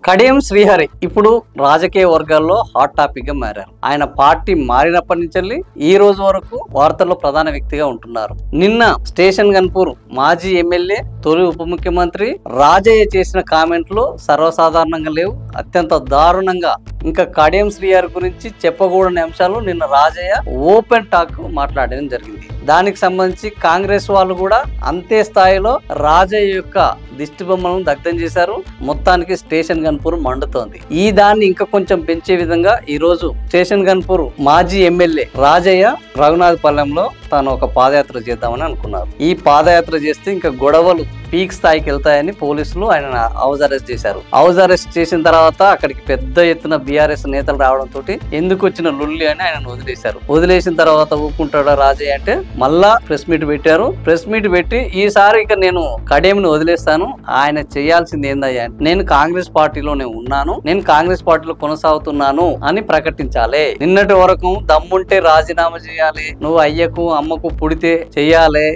కడియం శ్రీహరి ఇప్పుడు రాజకీయ వర్గాల్లో హాట్ టాపిక్ గా మారారు. ఆయన పార్టీ మారినప్పటి నుంచి ఈ రోజు వరకు వార్తల్లో ప్రధాన వ్యక్తిగా ఉంటున్నారు. నిన్న స్టేషన్ గన్పూర్ మాజీ ఎమ్మెల్యే తొలి ఉప ముఖ్యమంత్రి రాజయ్య చేసిన కామెంట్లు సర్వసాధారణంగా లేవు, అత్యంత దారుణంగా. ఇంకా కడియం శ్రీహరి గురించి చెప్పకూడని అంశాలు నిన్న రాజయ్య ఓపెన్ టాక్ మాట్లాడడం జరిగింది. దానికి సంబంధించి కాంగ్రెస్ వాళ్ళు కూడా అంతే స్థాయిలో రాజయ్య యొక్క దిష్టి బొమ్మలను దగ్ధం చేశారు. మొత్తానికి స్టేషన్ గన్పూర్ మండుతోంది. ఈ దాన్ని ఇంకా కొంచెం పెంచే విధంగా ఈ రోజు స్టేషన్ గన్పూర్ మాజీ ఎమ్మెల్యే రాజయ్య రఘునాథపాలెంలో తాను ఒక పాదయాత్ర చేద్దామని అనుకున్నారు. ఈ పాదయాత్ర చేస్తే ఇంకా గొడవలు పీక్ స్థాయికి వెళ్తాయని పోలీసులు ఆయన హౌస్ అరెస్ట్ చేశారు. హౌస్ అరెస్ట్ చేసిన తర్వాత అక్కడికి పెద్ద ఎత్తున బీఆర్ఎస్ నేతలు రావడంతో ఎందుకు వచ్చిన లుల్లి అని ఆయన వదిలేశారు. వదిలేసిన తర్వాత ఊపుకుంటాడా రాజయ్య అంటే మళ్ళా ప్రెస్ మీట్ పెట్టారు. ప్రెస్ మీట్ పెట్టి ఈసారి ఇక నేను కడియంని వదిలేస్తాను, ఆయన చేయాల్సింది ఏందయ్యా, నేను కాంగ్రెస్ పార్టీలోనే ఉన్నాను, నేను కాంగ్రెస్ పార్టీలో కొనసాగుతున్నాను అని ప్రకటించాలి. నిన్నటి వరకు దమ్ముంటే రాజీనామా చేయాలి, నువ్వు అయ్యకు అమ్మకు పుడితే చెయ్యాలి,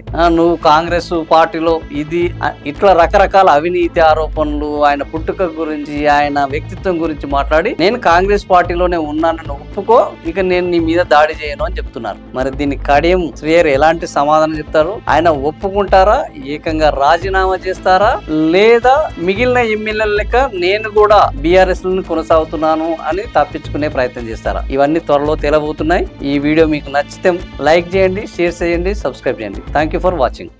నువ్వు కాంగ్రెస్ పార్టీలో ఇది ఇట్లా రకరకాల అవినీతి ఆరోపణలు, ఆయన పుట్టుక గురించి ఆయన వ్యక్తిత్వం గురించి మాట్లాడి నేను కాంగ్రెస్ పార్టీలోనే ఉన్నానని ఒప్పుకో, ఇక నేను నీ మీద దాడి చేయను అని చెప్తున్నారు. మరి దీనికి కడియం శ్రీహరి ఎలాంటి సమాధానం చెప్తారు? ఆయన ఒప్పుకుంటారా, ఏకంగా రాజీనామా చేస్తారా, లేదా మిగిలిన ఎమ్మెల్యేల లెక్క నేను కూడా బీఆర్ఎస్ లను కొనసాగుతున్నాను అని తప్పించుకునే ప్రయత్నం చేస్తారా? ఇవన్నీ త్వరలో తేలబోతున్నాయి. ఈ వీడియో మీకు నచ్చితే లైక్ చేయండి, షేర్ చేయండి, సబ్స్క్రైబ్ చేయండి. Thank you for watching.